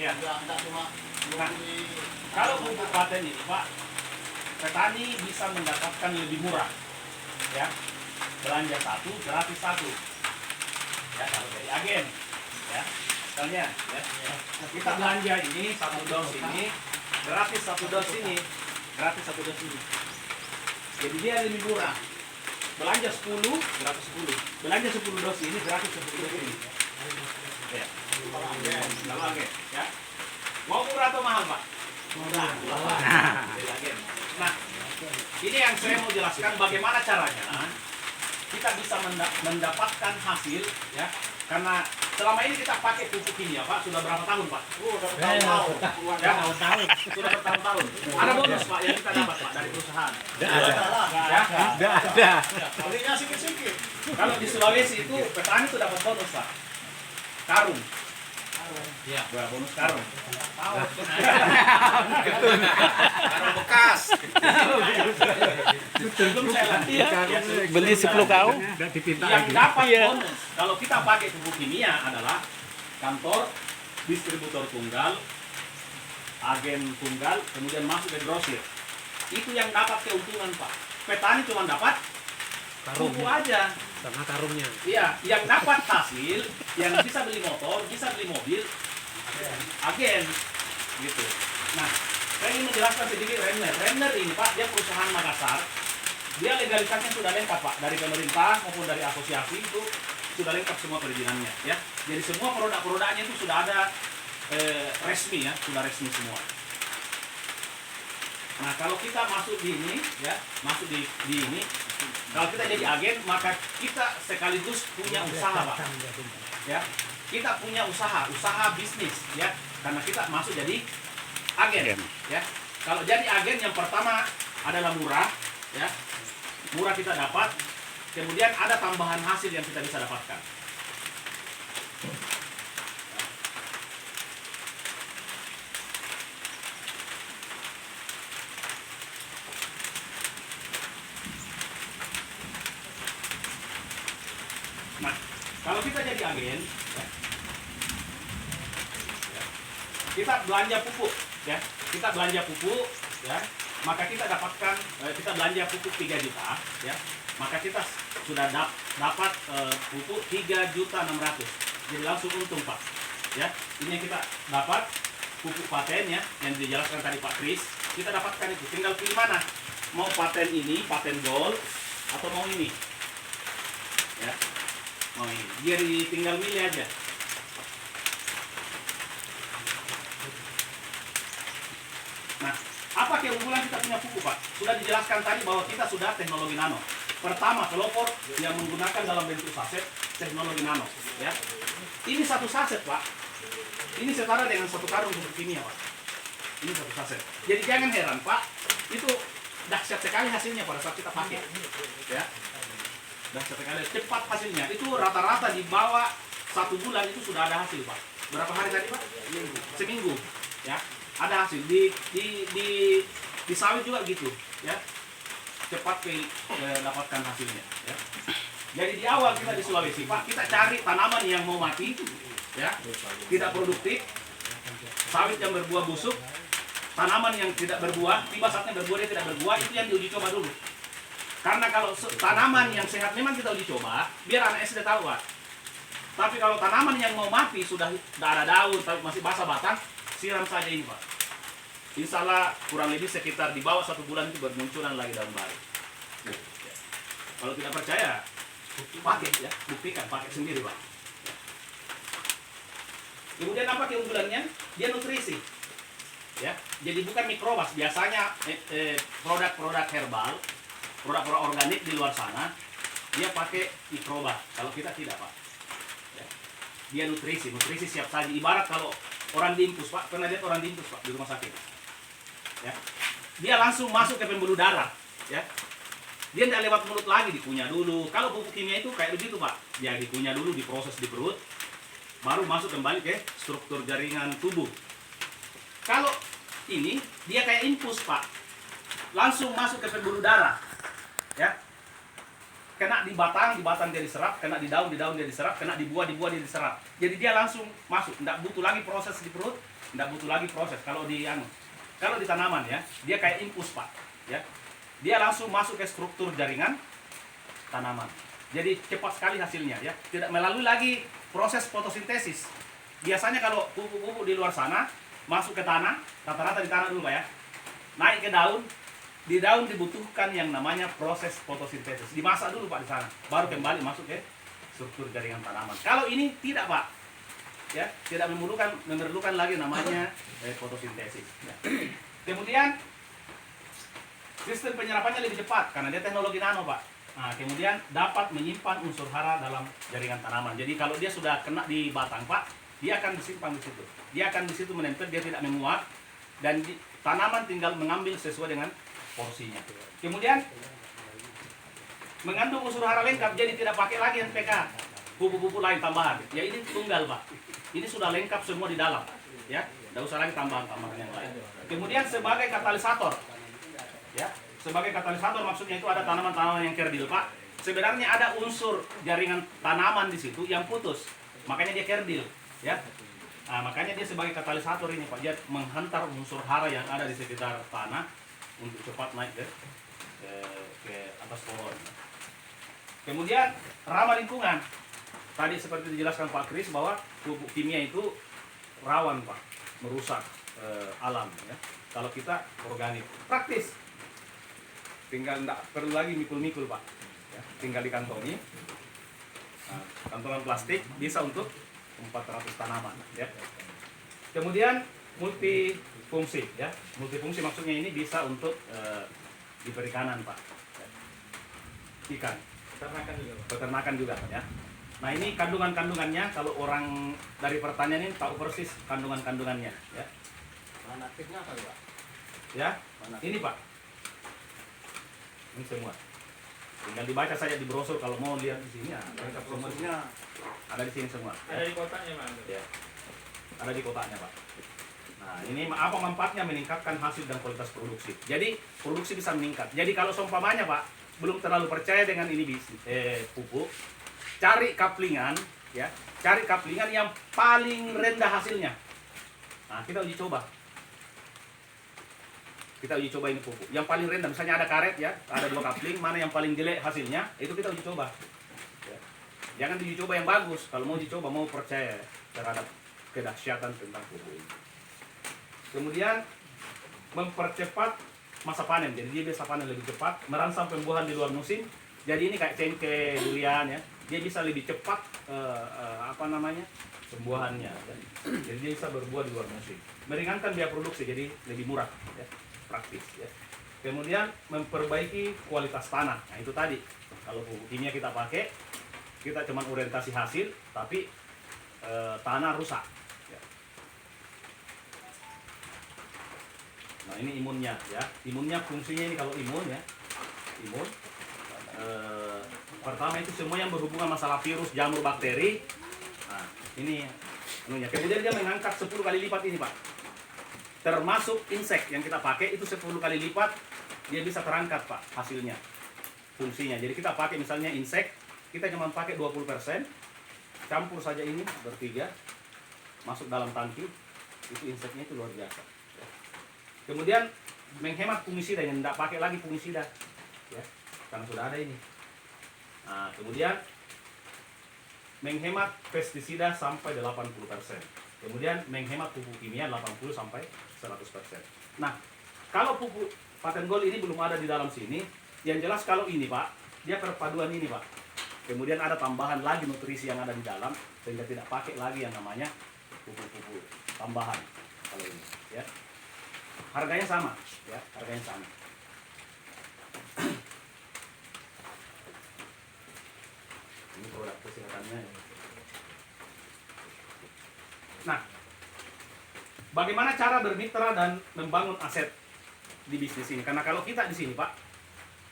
Ya. Nah, kalau pupuk paten ini Pak, petani bisa mendapatkan lebih murah. Ya, belanja satu gratis satu. Ya, kalau dari agen. Ya, misalnya, ya, kita belanja ini satu dos ini gratis satu dos ini, gratis satu dos ini. Jadi dia lebih murah. Belanja 10 gratis 10. Belanja 10 dos ini gratis 10 dos ini. Ya. Kalau agen, ya. Mau murah atau mahal, Pak? Murah. Nah, ini yang saya mau jelaskan bagaimana caranya kita bisa mendapatkan hasil, ya. Karena selama ini kita pakai pupuk kimia, Pak, sudah berapa tahun, Pak? Sudah bertahun-tahun. Ya, sudah bertahun-tahun. Ada bonus, Pak, yang kita dapat, Pak, dari perusahaan. Tidak ada. Belinya sedikit-sedikit. Kalau di Sulawesi itu petani itu dapat bonus, Pak. Karung. Iya, bonus karung. Karung bekas. Beli 10 karung. Yang dapat bonus kalau kita pakai pupuk kimia adalah kantor, distributor tunggal, agen tunggal, kemudian masuk ke grosir. Itu yang dapat keuntungan, Pak. Petani cuma dapat pupuk aja. Sama karungnya. Iya, yang dapat hasil, yang bisa beli motor, bisa beli mobil, agen, gitu. Nah, saya ingin menjelaskan sedikit Remner. Remner ini, Pak, dia perusahaan Makassar. Dia legalitasnya sudah lengkap, Pak, dari pemerintah maupun dari asosiasi itu sudah lengkap semua perizinannya, ya. Jadi semua produk-produknya itu sudah ada resmi, ya, sudah resmi semua. Nah, kalau kita masuk di ini, ya, masuk di ini. Kalau kita jadi agen, maka kita sekaligus punya usaha, Pak. Ya, kita punya usaha bisnis, ya. Karena kita masuk jadi agen, ya. Kalau jadi agen yang pertama adalah murah, ya. Murah kita dapat, kemudian ada tambahan hasil yang kita bisa dapatkan. Nah, kalau kita jadi agen, ya, kita belanja pupuk, ya, kita belanja pupuk, ya, maka kita dapatkan, kita belanja pupuk 3 juta, ya, maka kita sudah dapat pupuk 3.600.000, jadi langsung untung, Pak, ya. Ini yang kita dapat pupuk paten, ya, yang dijelaskan tadi Pak Kris, kita dapatkan itu, tinggal pilih mana, mau paten ini, paten gold, atau mau ini, ya. Oh, ini. Dia tinggal milih aja. Nah, apa keunggulan kita punya pupuk, Pak? Sudah dijelaskan tadi bahwa kita sudah teknologi nano. Pertama, pelopor yang menggunakan dalam bentuk saset teknologi nano, ya. Ini satu saset, Pak. Ini setara dengan satu karung pupuk kimia, Pak. Ini satu saset. Jadi jangan heran, Pak. Itu dahsyat sekali hasilnya pada saat kita pakai, ya. Dan sekali cepat hasilnya itu rata-rata di bawah 1 bulan itu sudah ada hasil, Pak. Berapa hari tadi, Pak? Seminggu, ya. Ada hasil di sawit juga gitu, ya. Cepat dapatkan hasilnya, ya. Jadi di awal kita di Sulawesi, Pak, kita cari tanaman yang mau mati, ya, tidak produktif, sawit yang berbuah busuk, tanaman yang tidak berbuah, tiba saatnya berbuah dia tidak berbuah, itu yang diuji coba dulu. Karena kalau tanaman yang sehat memang kita uji coba, biar anak SD tahu, Pak. Tapi kalau tanaman yang mau mati, sudah tidak ada daun, tapi masih basah batang, siram saja ini, Pak. Insya Allah kurang lebih sekitar di bawah 1 bulan itu bermunculan lagi daun baru. Ya. Kalau tidak percaya, pakai, ya, buktikan, pakai sendiri, Pak. Kemudian apa keunggulannya? Dia nutrisi. Ya, jadi bukan mikrobas. Biasanya produk-produk herbal, produk-produk organik di luar sana, dia pakai mikroba. Kalau kita tidak, Pak. Ya. Dia nutrisi siap saji. Ibarat kalau orang diinfus, Pak, pernah lihat orang diinfus, Pak, di rumah sakit. Ya. Dia langsung masuk ke pembuluh darah, ya. Dia tidak lewat mulut lagi, dikunyah dulu. Kalau pupuk kimia itu kayak begitu, Pak. Dia dikunyah dulu, diproses di perut, baru masuk kembali ke struktur jaringan tubuh. Kalau ini dia kayak infus, Pak, langsung masuk ke pembuluh darah, ya. kena di batang dia diserap, kena di daun dia diserap, kena di buah dia diserap. Jadi dia langsung masuk, tidak butuh lagi proses di perut, tidak butuh lagi proses. Kalau di tanaman ya, dia kayak infus Pak, ya. Dia langsung masuk ke struktur jaringan tanaman. Jadi cepat sekali hasilnya ya, tidak melalui lagi proses fotosintesis. Biasanya kalau pupuk-pupuk di luar sana masuk ke tanah, rata-rata di tanah dulu Pak ya, naik ke daun. Di daun dibutuhkan yang namanya proses fotosintesis. Dimasak dulu Pak di sana, baru kembali masuk ke struktur jaringan tanaman. Kalau ini tidak Pak, ya tidak memerlukan lagi namanya fotosintesis. Ya. Kemudian sistem penyerapannya lebih cepat karena dia teknologi nano Pak. Nah, kemudian dapat menyimpan unsur hara dalam jaringan tanaman. Jadi kalau dia sudah kena di batang Pak, dia akan disimpan di situ. Dia akan di situ menempel, dia tidak menguap dan tanaman tinggal mengambil sesuai dengan porsinya. Kemudian mengandung unsur hara lengkap, jadi tidak pakai lagi NPK, pupuk-pupuk lain tambahan. Ya ini tunggal Pak. Ini sudah lengkap semua di dalam, ya. Tidak usah lagi tambahan-tambahan yang lain. Kemudian sebagai katalisator, ya. Sebagai katalisator maksudnya itu ada tanaman-tanaman yang kerdil Pak. Sebenarnya ada unsur jaringan tanaman di situ yang putus, makanya dia kerdil, ya. Nah, makanya dia sebagai katalisator ini Pak, dia menghantar unsur hara yang ada di sekitar tanah untuk cepat naik ke atas pohon. Kemudian ramah lingkungan. Tadi seperti dijelaskan Pak Kris bahwa pupuk kimia itu rawan Pak, merusak alam ya. Kalau kita organik, praktis. Tinggal tidak perlu lagi mikul-mikul Pak. Ya, tinggal dikantongi. Nah, kantongan plastik bisa untuk 400 tanaman ya. Kemudian multifungsi ya. Multifungsi maksudnya ini bisa untuk di perikanan Pak. Ikan. Peternakan juga Pak ya. Nah ini kandungan-kandungannya, kalau orang dari pertanian ini tahu persis kandungan-kandungannya ya. Mana aktifnya apa Pak? Ya, ini Pak. Ini semua. Tinggal dibaca saja di brosur kalau mau lihat di sini ya. Lengkap semuanya. Ada di sini semua. Ada di kotaknya Pak? Ya. Ada di kotaknya Pak. Nah ini apa manfaatnya? Meningkatkan hasil dan kualitas produksi. Jadi produksi bisa meningkat. Jadi kalau seumpamanya Pak belum terlalu percaya dengan ini pupuk, cari kaplingan ya, cari kaplingan yang paling rendah hasilnya. Nah kita uji coba. Kita uji coba ini pupuk yang paling rendah, misalnya ada karet ya, ada 2 kapling, mana yang paling jelek hasilnya, itu kita uji coba ya. Jangan diuji coba yang bagus. Kalau mau uji coba, mau percaya terhadap kedahsyatan tentang pupuk ini. Kemudian mempercepat masa panen, jadi dia bisa panen lebih cepat, merangsang pembuahan di luar musim. Jadi ini kayak cengkeh, durian ya, dia bisa lebih cepat pembuahannya. Jadi dia bisa berbuah di luar musim, meringankan biaya produksi, jadi lebih murah ya. Praktis ya. Kemudian memperbaiki kualitas tanah. Nah itu tadi, kalau pupuk kimia kita pakai, kita cuma orientasi hasil, tapi tanah rusak ya. Nah ini imunnya ya. Imunnya fungsinya ini, kalau imun ya, imun pertama itu semua yang berhubungan masalah virus, jamur, bakteri. Nah ini anunya. Kemudian dia mengangkat 10 kali lipat ini Pak, termasuk insek yang kita pakai itu 10 kali lipat dia bisa terangkat Pak hasilnya, fungsinya. Jadi kita pakai misalnya insek, kita cuma pakai 20%, campur saja ini bertiga, masuk dalam tangki, itu inseknya itu luar biasa. Kemudian menghemat fungisida, yang tidak pakai lagi fungisida, ya, karena sudah ada ini. Nah, kemudian menghemat pestisida sampai 80%. Kemudian menghemat pupuk kimia 80 sampai 100%. Nah, kalau pupuk paten gold ini belum ada di dalam sini, yang jelas kalau ini Pak, dia perpaduan ini Pak. Kemudian ada tambahan lagi nutrisi yang ada di dalam, sehingga tidak pakai lagi yang namanya pupuk-pupuk tambahan kalau ini, ya. Harganya sama, ya, harganya sama. Ini produk kesehatannya. Nah, bagaimana cara bermitra dan membangun aset di bisnis ini? Karena kalau kita di sini Pak,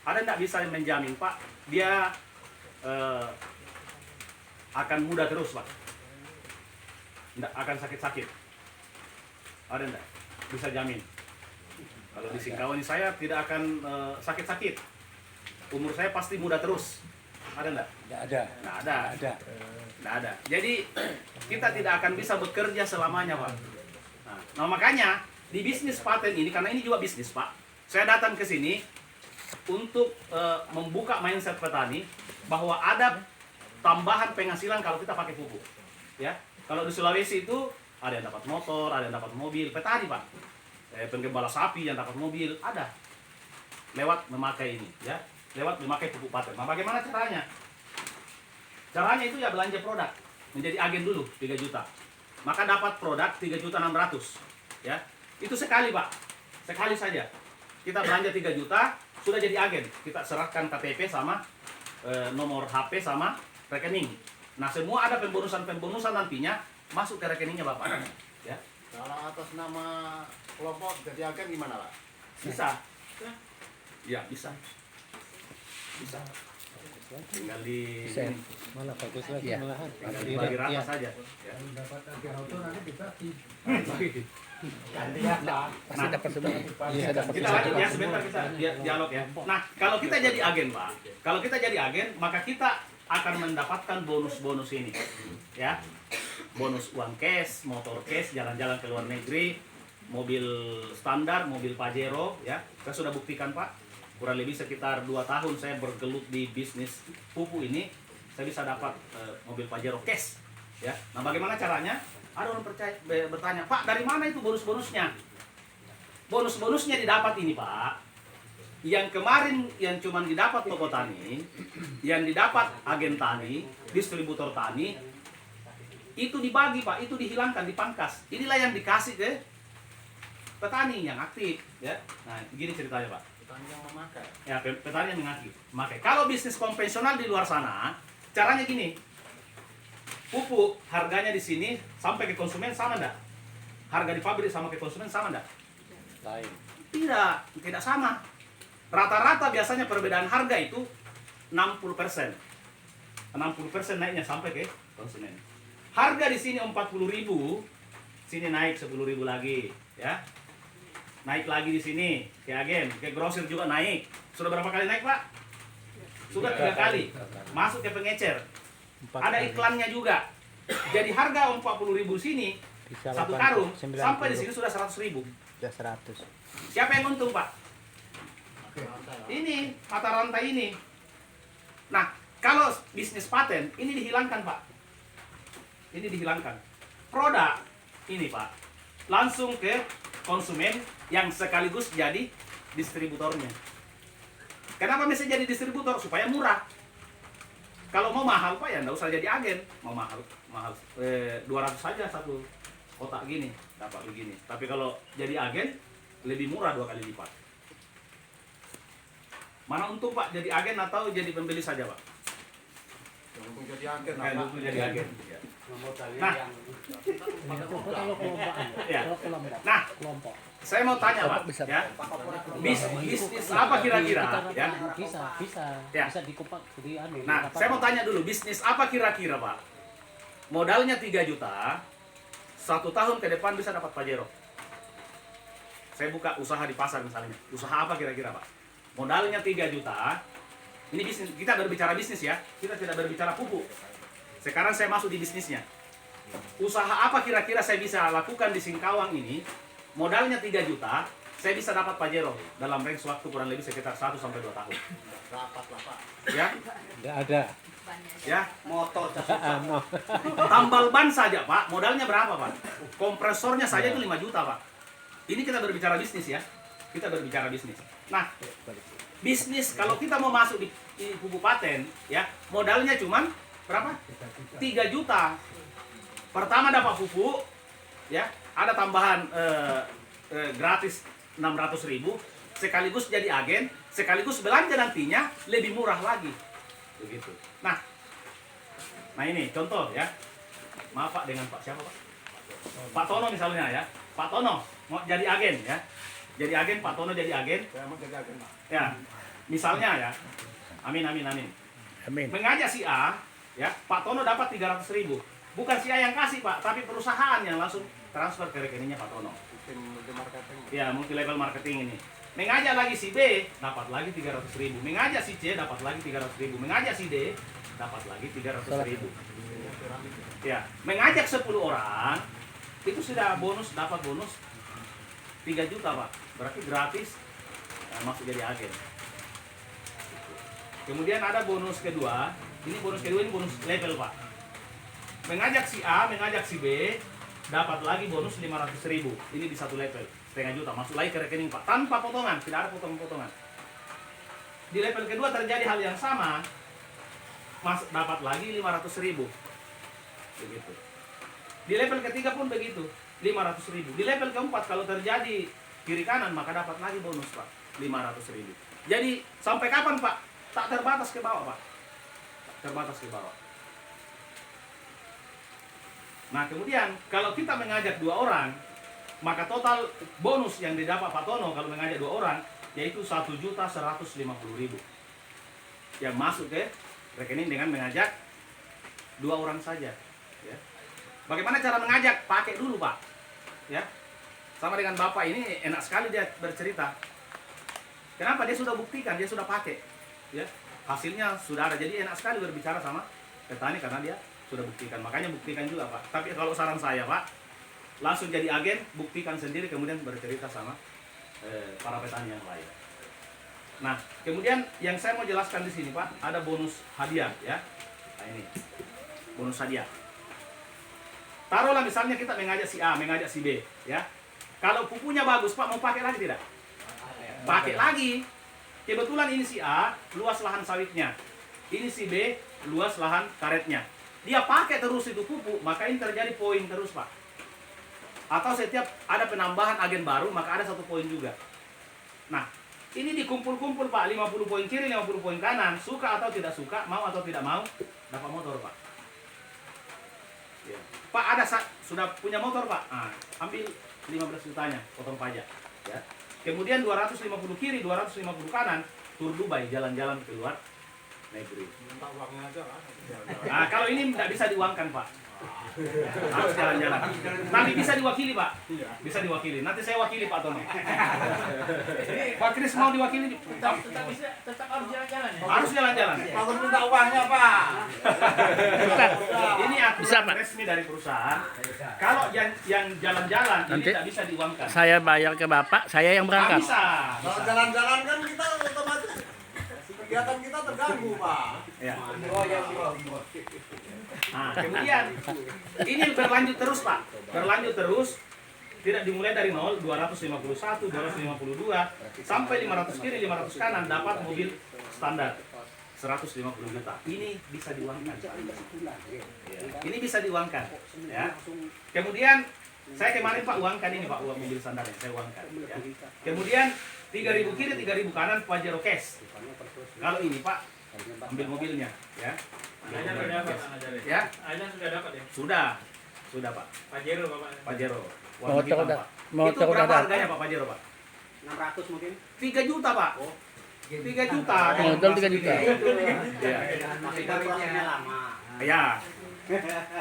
ada tidak bisa menjamin Pak, dia akan muda terus Pak, tidak akan sakit-sakit. Ada tidak? Bisa jamin. Kalau di Singkawan saya tidak akan sakit-sakit. Umur saya pasti muda terus. Ada enggak? Tidak ada. Nggak ada. Ada. Nggak ada. Jadi kita tidak akan bisa bekerja selamanya, Pak. Nah, makanya di bisnis paten ini, karena ini juga bisnis, Pak. Saya datang ke sini untuk membuka mindset petani bahwa ada tambahan penghasilan kalau kita pakai pupuk. Ya, kalau di Sulawesi itu ada yang dapat motor, ada yang dapat mobil, petani, Pak. Penggembala sapi yang dapat mobil ada lewat memakai ini, ya, lewat memakai pupuk paten. Nah, bagaimana caranya? Caranya itu ya belanja produk, menjadi agen dulu 3 juta. Maka dapat produk 3.600.000, ya. Itu sekali, Pak. Sekali saja. Kita belanja 3 juta, sudah jadi agen. Kita serahkan KTP sama nomor HP sama rekening. Nah, semua ada pembonusan nantinya masuk ke rekeningnya Bapak. Ya. Kalau atas nama kelompok jadi agen gimana, Pak? Bisa. Ya, bisa. Bisa. Tinggal di Bisa. Malah bagus lagi Iya. malahan. tinggal dibagi rata Iya. saja. Ya. Pasti dapat semua. Iya, dapat Kita satu. lanjut ya, sebentar kita dialog ya. Nah, kalau kita jadi agen, Pak, kalau kita jadi agen, maka kita akan mendapatkan bonus-bonus ini, ya. Bonus uang cash, motor cash, jalan-jalan ke luar negeri, mobil standar, mobil Pajero, ya. Saya sudah buktikan, Pak. Kurang lebih sekitar 2 tahun saya bergelut di bisnis pupuk ini, saya bisa dapat mobil Pajero cash, ya. Nah, bagaimana caranya? Ada orang bertanya, Pak, dari mana itu bonus-bonusnya? Bonus-bonusnya didapat ini, Pak. Yang kemarin yang cuma didapat toko tani, yang didapat agen tani, distributor tani, itu dibagi, Pak, itu dihilangkan, dipangkas. Inilah yang dikasih ke petani yang aktif, ya. Nah, begini ceritanya, Pak. Petani yang memakai. Ya, petani yang memakai. Kalau bisnis konvensional di luar sana, caranya gini. Pupuk harganya di sini sampai ke konsumen sama enggak? Harga di pabrik sama ke konsumen sama enggak? Lain. Tidak sama. Rata-rata biasanya perbedaan harga itu 60%. 60% naiknya sampai ke konsumen. Harga di sini 40.000, sini naik 10.000 lagi, ya. Naik lagi di sini ke agen, ke grosir juga naik. Sudah berapa kali naik, Pak? Sudah 3 kali. Masuk ke pengecer. Ada iklannya juga. Jadi harga 40.000 sini Bisa satu 80, karung 90. sampai di sini sudah 100.000. Sudah 100. Siapa yang untung, Pak? Ini mata rantai ini. Nah, kalau bisnis paten ini dihilangkan, Pak. Ini dihilangkan. Produk ini, Pak, langsung ke konsumen yang sekaligus jadi distributornya. Kenapa mesti jadi distributor? Supaya murah. Kalau mau mahal, Pak, ya nggak usah jadi agen. Mau mahal 200 saja satu kotak gini, dapat begini. Tapi kalau jadi agen lebih murah 2 kali lipat. Mana untung, Pak, jadi agen atau jadi pembeli saja, Pak? Untung jadi agen, Kayak Pak. untung jadi agen. Ya. Nah, Ya. kelompok. Nah, Kelompok. saya mau tanya, Pak, ya. Bisnis apa kira-kira, ya? Bisa Ya. dikupak jadi anu. Nah, saya mau tanya dulu, bisnis apa kira-kira, Pak? Modalnya 3 juta, 1 tahun ke depan bisa dapat Pajero. Saya buka usaha di pasar misalnya. Usaha apa kira-kira, Pak? Modalnya 3 juta. Ini bisnis, kita berbicara bisnis ya. Kita tidak berbicara pupuk. Sekarang saya masuk di bisnisnya. Usaha apa kira-kira saya bisa lakukan di Singkawang ini? Modalnya 3 juta, saya bisa dapat Pajero dalam range waktu kurang lebih sekitar 1 sampai 2 tahun. Rapat lah, Pak. Ya, Tidak ada. ya. Motor Anu. Tambal ban saja, Pak, modalnya berapa, Pak? Kompresornya saja itu 5 juta, Pak. Ini kita berbicara bisnis ya. Kita berbicara bisnis. Nah, bisnis kalau kita mau masuk di pupuk paten, ya, modalnya cuman berapa? 3 juta. Pertama dapat pupuk, ya, ada tambahan gratis 600.000, sekaligus jadi agen, sekaligus belanja nantinya lebih murah lagi. Begitu. Nah ini contoh ya. Maaf, Pak, dengan Pak siapa, Pak? Pak Tono misalnya ya. Pak Tono mau jadi agen ya. Jadi agen, Pak Tono jadi agen. Saya mau jadi agen, Pak. Ya. Misalnya ya. Amin. Amin. Mengajak si A, ya, Pak Tono dapat 300.000. Bukan si A yang kasih, Pak, tapi perusahaan yang langsung transfer ke rekeningnya Pak Tono. Bikin multi marketing. Ya, multi level marketing ini. Mengajak lagi si B, dapat lagi 300.000. Mengajak si C, dapat lagi 300.000. Mengajak si D, dapat lagi 300.000. Ya, mengajak 10 orang, itu sudah bonus, dapat bonus 3 juta Pak. Berarti gratis masuk jadi agen. Kemudian ada bonus kedua. Ini bonus kedua, ini bonus level Pak. Mengajak si A, mengajak si B, dapat lagi bonus 500.000. Ini di satu level, setengah juta. Masuk lagi ke rekening Pak, tanpa potongan, tidak ada potongan-potongan. Di level kedua terjadi hal yang sama, dapat lagi 500.000. Begitu. Di level ketiga pun begitu, 500.000. Di level keempat kalau terjadi kiri kanan maka dapat lagi bonus Pak, 500.000. Jadi sampai kapan Pak? Tak terbatas ke bawah Pak. Tak terbatas ke bawah. Nah kemudian kalau kita mengajak 2 orang, maka total bonus yang didapat Pak Tono kalau mengajak 2 orang yaitu 1.150.000 yang masuk ke rekening dengan mengajak 2 orang saja. Ya. Bagaimana cara mengajak? Pakai dulu Pak. Ya, sama dengan Bapak ini enak sekali dia bercerita. Kenapa? Dia sudah buktikan, dia sudah pakai. Ya, hasilnya sudah ada. Jadi enak sekali berbicara sama petani karena dia sudah buktikan. Makanya buktikan juga Pak. Tapi kalau saran saya Pak, langsung jadi agen, buktikan sendiri kemudian bercerita sama para petani yang lain. Nah, kemudian yang saya mau jelaskan di sini Pak, ada bonus hadiah ya. Nah ini bonus hadiah. Taruhlah misalnya kita mengajak si A, mengajak si B, ya. Kalau pupunya bagus Pak, mau pakai lagi tidak? Pakai lagi. Kebetulan ini si A, luas lahan sawitnya. Ini si B, luas lahan karetnya. Dia pakai terus itu pupuk, maka ini terjadi poin terus Pak. Atau setiap ada penambahan agen baru, maka ada 1 poin juga. Nah, ini dikumpul-kumpul Pak, 50 poin kiri, 50 poin kanan. Suka atau tidak suka, mau atau tidak mau, dapat motor Pak. Ya. Pak ada sudah punya motor Pak, ambil 15 jutanya, potong pajak. Ya. Kemudian 250 kiri, 250 kanan, tur Dubai, jalan-jalan keluar negeri. Minta uangnya aja kan. Nah, kalau ini tidak bisa diuangkan Pak. Harus jalan-jalan. Tapi bisa diwakili Pak. Bisa diwakili. Nanti saya wakili Pak Tono. Pak Kris mau diwakili? Tetap harus jalan-jalan ya? Harus jalan-jalan. Harus minta uangnya Pak. Ini aturan resmi dari perusahaan. Kalau yang jalan-jalan ini Nanti tidak bisa diuangkan. saya bayar ke Bapak, saya yang Nggak berangkat. bisa. Kalau jalan-jalan kan kita otomatis kegiatan kita terganggu Pak. Ya. Nah, kemudian ini berlanjut terus Pak. Berlanjut terus. Tidak dimulai dari 0, 251, 252 sampai 500 kiri, 500 kanan dapat mobil standar 150 juta. Ini bisa diuangkan. Ya. Ini bisa diuangkan. Ya. Kemudian saya kemarin Pak uangkan ini Pak, uang mobil standar yang saya uangkan. Ya. Kemudian 3.000 kiri, 3.000 kanan Pajero cash. Kalau ini Pak ambil mobilnya, ya. Aja sudah dapat, Ya. Aja sudah dapat ya? Sudah Pak. Pajero Bapak. Pajero. Warna Motor hitam, udah- Pak. motor Itu berapa udah harganya Pak Pajero Pak? 600 mungkin. 3 juta Pak. 3 juta. Motor 3 juta. Ya. lama. Ya.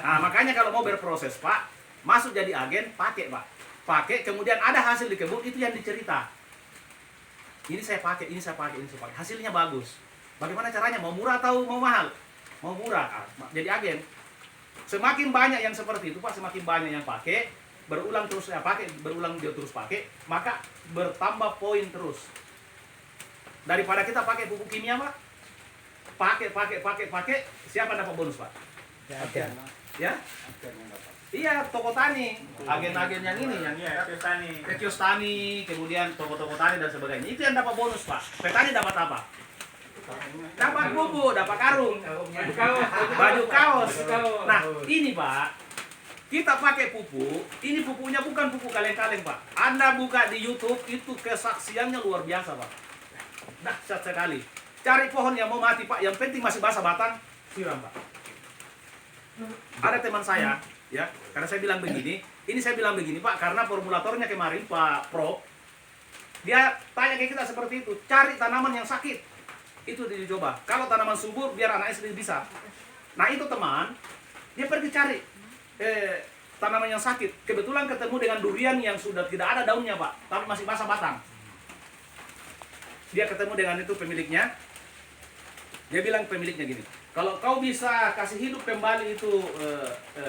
Nah, makanya kalau mau berproses Pak, masuk jadi agen, pakai Pak. Pakai, kemudian ada hasil di kebun, itu yang dicerita. Ini saya pakai, ini saya pakai, ini saya pakai. Hasilnya bagus. Bagaimana caranya? Mau murah atau mau mahal? Mau murah. Jadi agen. Semakin banyak yang seperti itu Pak, semakin banyak yang pakai, berulang terus ya pakai, berulang dia terus pakai, maka bertambah poin terus. Daripada kita pakai pupuk kimia Pak, pakai, siapa dapat bonus Pak? Ya? Iya, toko tani, agen-agen yang ini, yang kios tani, kemudian toko-toko tani dan sebagainya. Itu yang dapat bonus Pak. Petani dapat apa? Dapat buku, dapat karung, baju kaos. Nah, ini Pak, kita pakai pupuk. Ini pupuknya bukan pupuk kaleng-kaleng Pak. Anda buka di YouTube itu kesaksiannya luar biasa Pak. Dahsyat sekali. Cari pohon yang mau mati Pak, yang penting masih basah batang, siram Pak. Ada teman saya, ya, karena saya bilang begini. Ini saya bilang begini Pak, karena formulatornya kemarin Pak Pro, dia tanya ke kita seperti itu, cari tanaman yang sakit. Itu dicoba. Kalau tanaman subur biar anak SD bisa. Nah itu teman, dia pergi cari tanaman yang sakit. Kebetulan ketemu dengan durian yang sudah tidak ada daunnya Pak, tapi masih basah batang. dia ketemu dengan itu pemiliknya. Dia bilang pemiliknya gini, kalau kau bisa kasih hidup kembali itu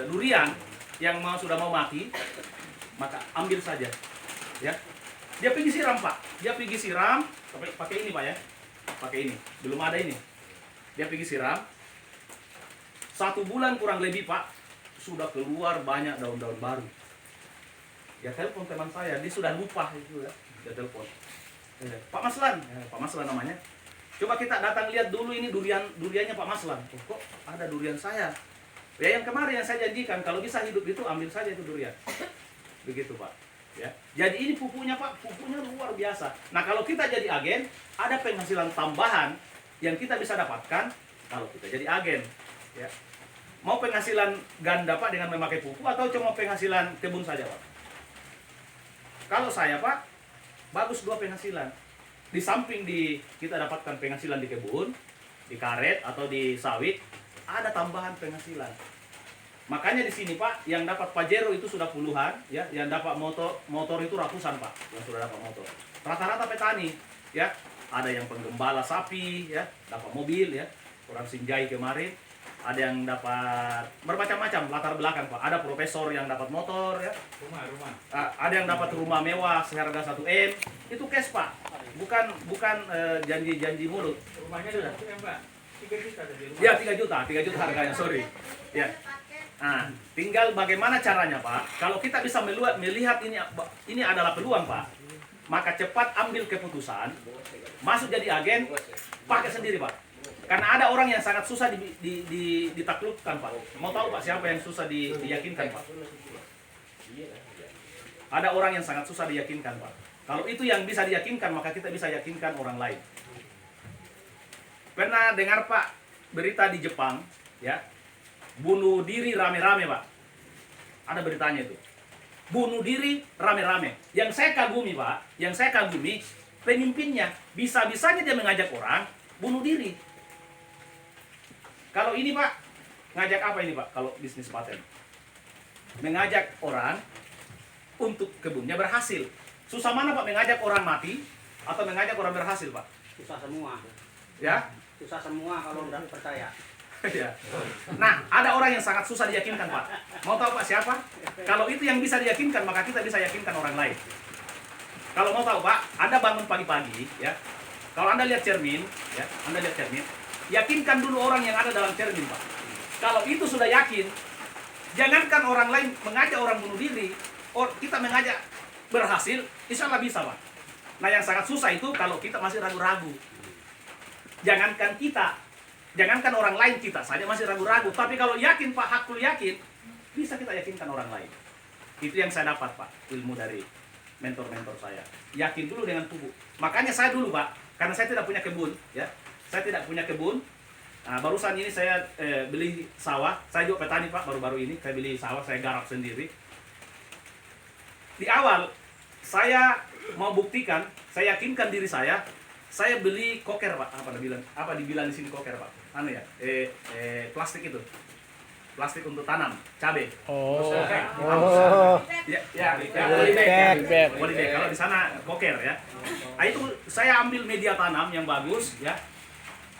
durian yang sudah mau mati, maka ambil saja, ya. Dia pergi siram pak, dia pergi siram pakai ini pak ya, pakai ini, belum ada ini. Dia pergi siram, 1 bulan kurang lebih pak, sudah keluar banyak daun-daun baru. Dia telepon teman saya, dia sudah lupa itu ya, dia telepon. Pak Maslan, Pak Maslan namanya. Coba kita datang lihat dulu ini duriannya Pak Maslan. Oh, kok ada durian saya? Ya yang kemarin yang saya janjikan, kalau bisa hidup itu ambil saja itu durian. Begitu Pak. Ya. Jadi ini pupuknya Pak, pupuknya luar biasa. Nah kalau kita jadi agen, ada penghasilan tambahan yang kita bisa dapatkan kalau kita jadi agen. Ya. Mau penghasilan ganda Pak dengan memakai pupuk atau cuma penghasilan kebun saja Pak? Kalau saya Pak, bagus 2 penghasilan. Di samping kita dapatkan penghasilan di kebun, di karet atau di sawit, ada tambahan penghasilan. Makanya di sini Pak, yang dapat Pajero itu sudah puluhan, ya, yang dapat motor itu ratusan Pak, yang sudah dapat motor. Rata-rata petani, ya, ada yang penggembala sapi, ya, dapat mobil, ya, orang Sinjai kemarin, ada yang dapat bermacam-macam latar belakang Pak. Ada profesor yang dapat motor, ya, Rumah. ada yang dapat rumah mewah seharga 1 M, itu cash Pak, bukan janji-janji mulut. Rumahnya sudah yang Pak. 3 juta tadi rumah. Ya 3 juta harganya, sorry. Ya. Nah, tinggal bagaimana caranya Pak. Kalau kita bisa melihat ini adalah peluang Pak, maka cepat ambil keputusan, masuk jadi agen, pakai sendiri Pak. Karena ada orang yang sangat susah ditaklukkan Pak. Mau tahu Pak siapa yang susah diyakinkan Pak? Ada orang yang sangat susah diyakinkan Pak. Kalau itu yang bisa diyakinkan, maka kita bisa yakinkan orang lain. Pernah dengar Pak berita di Jepang, ya, bunuh diri rame-rame Pak. Ada beritanya itu. Bunuh diri rame-rame. Yang saya kagumi Pak, pemimpinnya bisa-bisanya dia mengajak orang bunuh diri. Kalau ini Pak, ngajak apa ini Pak? Kalau bisnis paten, mengajak orang untuk kebunnya berhasil. Susah mana Pak mengajak orang mati atau mengajak orang berhasil Pak? Susah semua. Ya? Susah semua kalau nggak percaya. Ya. Nah, ada orang yang sangat susah diyakinkan Pak. Mau tahu Pak siapa? Kalau itu yang bisa diyakinkan, maka kita bisa yakinkan orang lain. Kalau mau tahu Pak, Anda bangun pagi-pagi, ya. Kalau Anda lihat cermin, ya, yakinkan dulu orang yang ada dalam cermin Pak. Kalau itu sudah yakin, jangankan orang lain mengajak orang bunuh diri, kita mengajak berhasil, insya Allah bisa Pak. Nah yang sangat susah itu kalau kita masih ragu-ragu. Jangankan orang lain, kita saja masih ragu-ragu. Tapi kalau yakin Pak, hakul yakin, bisa kita yakinkan orang lain. Itu yang saya dapat Pak, ilmu dari mentor-mentor saya. Yakin dulu dengan pupuk. Makanya saya dulu Pak, karena saya tidak punya kebun, ya. Saya tidak punya kebun. Nah, barusan ini saya beli sawah. Saya juga petani Pak, baru-baru ini saya beli sawah, saya garap sendiri. Di awal saya mau buktikan, saya yakinkan diri saya beli koker Pak. Apa dibilang di sini koker Pak? Anu ya, plastik itu. Plastik untuk tanam cabai. Oh. Ya, Polybag. polybag. Kalau di sana koker ya. Nah, itu saya ambil media tanam yang bagus ya.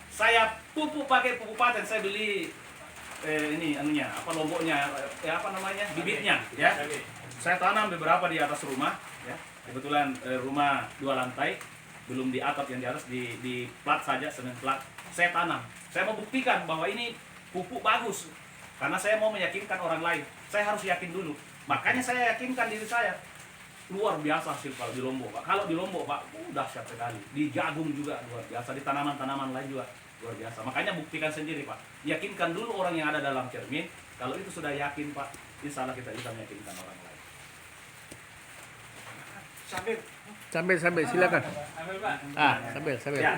Saya pupuk pakai pupuk paten. Saya beli ini anunya, apa lomboknya, apa namanya? Bibitnya ya. Saya tanam beberapa di atas rumah ya. Kebetulan rumah 2 lantai, belum di atap, yang di atas di plat saja, semen plat. Saya tanam. Saya mau buktikan bahwa ini pupuk bagus. Karena saya mau meyakinkan orang lain. Saya harus yakin dulu. Makanya saya yakinkan diri saya. Luar biasa hasil kalau di Lombok Pak. Kalau di Lombok Pak, dahsyat sekali. Di jagung juga luar biasa. Di tanaman-tanaman lain juga luar biasa. Makanya buktikan sendiri Pak. Yakinkan dulu orang yang ada dalam cermin. Kalau itu sudah yakin Pak, insya Allah kita bisa meyakinkan orang lain. Sambil silakan. Ambil Pak. Sambil. Ya.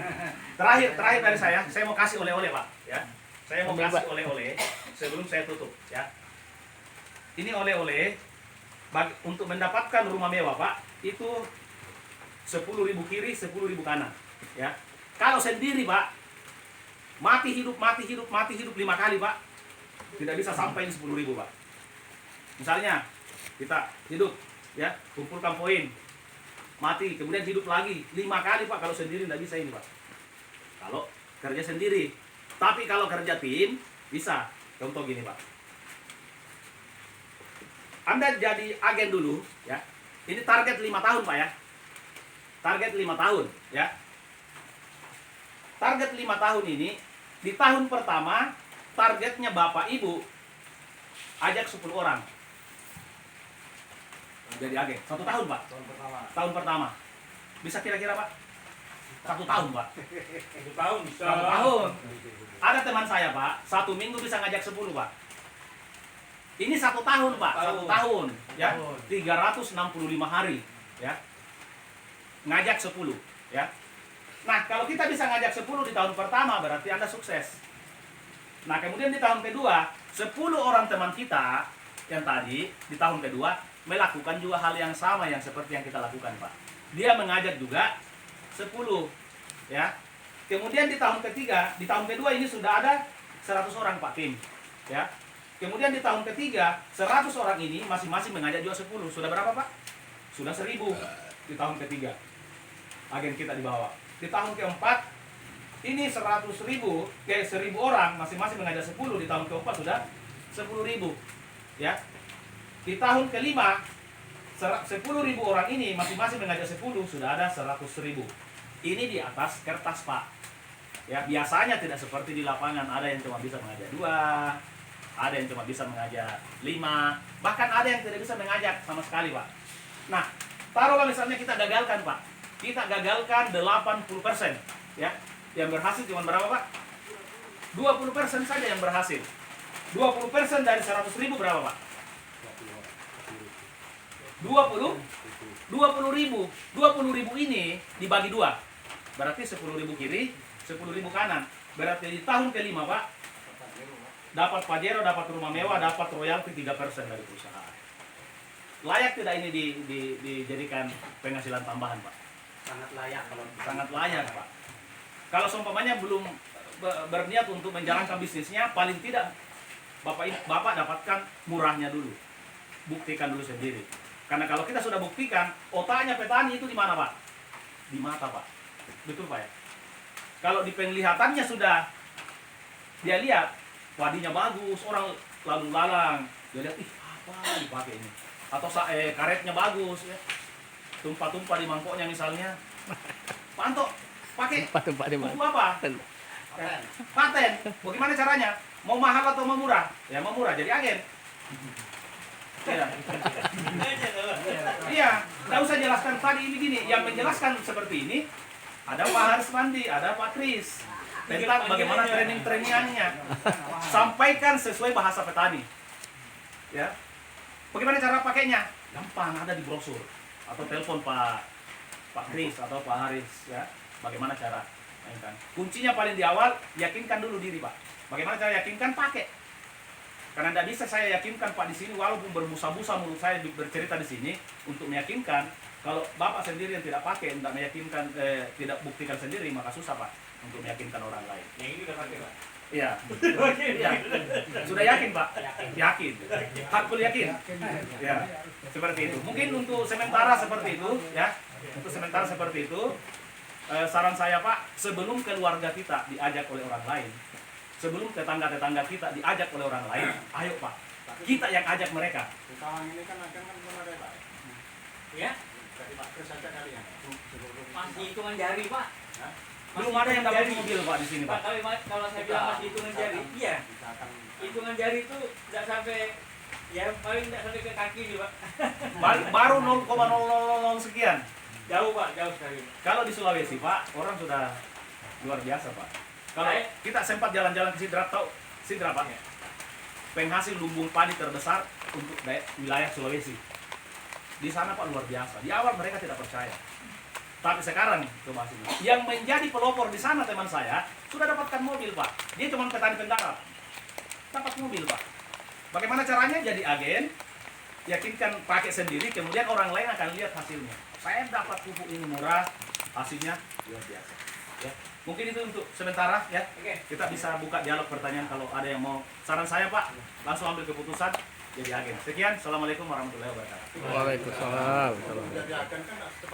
Terakhir dari saya mau kasih oleh-oleh Pak. Ya. Saya mau kasih oleh-oleh sebelum saya tutup. Ya. Ini oleh-oleh untuk mendapatkan rumah mewah Pak, itu 10.000 kiri, 10.000 kanan. Ya. Kalau sendiri Pak, mati hidup 5 kali Pak, tidak bisa sampai 10.000 Pak. Misalnya kita hidup, ya, kumpulkan poin. mati, kemudian hidup lagi 5 kali Pak. Kalau sendiri tidak bisa ini Pak. Kalau kerja sendiri. Tapi kalau kerja tim bisa. Contoh gini Pak. Anda jadi agen dulu ya. Ini target 5 tahun Pak ya. Target 5 tahun ya. Target 5 tahun ini di tahun pertama targetnya Bapak Ibu ajak 10 orang. Jadi agen 1 tahun Pak. Tahun pertama. Bisa kira-kira Pak? 1 tahun Pak. 1 tahun bisa. 1 tahun. Ada teman saya Pak, 1 minggu bisa ngajak 10 Pak. Ini 1 tahun Pak, 1 tahun ya. 365 hari ya. Ngajak 10 ya. Nah, kalau kita bisa ngajak 10 di tahun pertama berarti Anda sukses. Nah, kemudian di tahun kedua, 10 orang teman kita yang tadi di tahun kedua melakukan juga hal yang sama yang seperti yang kita lakukan, Pak. Dia mengajak juga 10 ya. Kemudian di tahun ketiga, di tahun kedua ini sudah ada 100 orang Pak tim ya. Kemudian di tahun ketiga 100 orang ini masing-masing mengajak juga 10. Sudah berapa Pak? Sudah 1000 di tahun ketiga. Agen kita di bawah. Di tahun keempat ini 100.000 ke 1000 orang masing-masing mengajak 10. Di tahun keempat sudah 10.000 ya. Di tahun kelima 10.000 orang ini masing-masing mengajak 10, sudah ada 100.000. Ini di atas kertas Pak ya. Biasanya tidak seperti di lapangan, ada yang cuma bisa mengajak 2, ada yang cuma bisa mengajak 5, bahkan ada yang tidak bisa mengajak sama sekali Pak. Nah, taruhlah misalnya kita gagalkan Pak, kita gagalkan 80% ya. Yang berhasil cuma berapa Pak? 20% saja yang berhasil. 20% dari 100.000 berapa Pak? 20.000 ini dibagi 2, berarti 10.000 kiri, 10.000 kanan. Berarti di tahun kelima Pak dapat Pajero, dapat rumah mewah, dapat royalti 3% dari perusahaan. Layak tidak ini dijadikan penghasilan tambahan Pak? Sangat layak kalau Sangat layak Pak. Kalau seumpamanya belum berniat untuk menjalankan bisnisnya, paling tidak Bapak dapatkan murahnya dulu. Buktikan dulu sendiri. Karena kalau kita sudah buktikan, otaknya petani itu di mana Pak? Di mata Pak. Betul Pak ya? Kalau di penglihatannya sudah dia lihat, wadinya bagus, orang lalu lalang, dia lihat, ih apa dipakai ini? Atau karetnya bagus ya. Tumpah-tumpah di mangkoknya misalnya. Pak Anto, pakai buku apa? Paten. Bagaimana caranya? Mau mahal atau mau murah? Ya mau murah, jadi agen. Iya. Iya, nggak usah jelaskan tadi ini gini. Yang menjelaskan seperti ini ada Pak Haris Mandi, ada Pak Kris tentang bagaimana trainingannya. Sampaikan sesuai bahasa petani. Ya. Bagaimana cara pakainya? Gampang, ada di brosur atau telepon Pak Kris atau Pak Haris ya. Bagaimana cara mainkan? Kuncinya paling di awal, yakinkan dulu diri Pak. Bagaimana cara yakinkan? Pakai. Karena tidak bisa saya yakinkan Pak di sini, walaupun berbusa-busa mulut saya bercerita di sini untuk meyakinkan. Kalau Bapak sendiri yang tidak pakai, tidak meyakinkan, tidak buktikan sendiri, maka susah Pak untuk meyakinkan orang lain. yang ini udah pakai Pak. Iya. Iya. Sudah yakin Pak? Yakin. Hakul yakin. Ya. Seperti itu. Mungkin untuk sementara seperti itu, ya. Untuk sementara seperti itu, saran saya Pak, sebelum keluarga kita diajak oleh orang lain, sebelum tetangga-tetangga kita diajak oleh orang lain, ayo Pak, kita yang ajak mereka. Sekarang ini kan agen kan belum ada Pak. Ya, Dari Pak Kris aja kali ya. masih hitungan jari Pak. Belum ada yang dapat mobil Pak di sini Pak, Pak. tapi kalau saya bilang masih hitungan jari, iya. Misalkan Hitungan jari itu tidak sampai, ya paling tidak sampai ke kaki nih Pak. Baru 0,000 sekian. Jauh Pak, jauh sekali. Kalau di Sulawesi Pak, orang sudah luar biasa Pak. Kalau kita sempat jalan-jalan ke Sidrap, tahu Sidrap Pak? Penghasil lumbung padi terbesar untuk wilayah Sulawesi. Di sana Pak luar biasa. Di awal mereka tidak percaya. Tapi sekarang coba sini. Yang menjadi pelopor di sana teman saya sudah dapatkan mobil Pak. Dia cuma petani penggarap. Dapat mobil Pak. Bagaimana caranya? Jadi agen, yakinkan pakai sendiri, kemudian orang lain akan lihat hasilnya. Saya dapat pupuk ini murah, hasilnya luar biasa. Ya. Mungkin itu untuk sementara ya. Oke. Kita bisa buka dialog pertanyaan kalau ada yang mau. Saran saya Pak, langsung ambil keputusan jadi agen. Sekian, assalamualaikum warahmatullahi wabarakatuh. Waalaikumsalam. jadi agen kan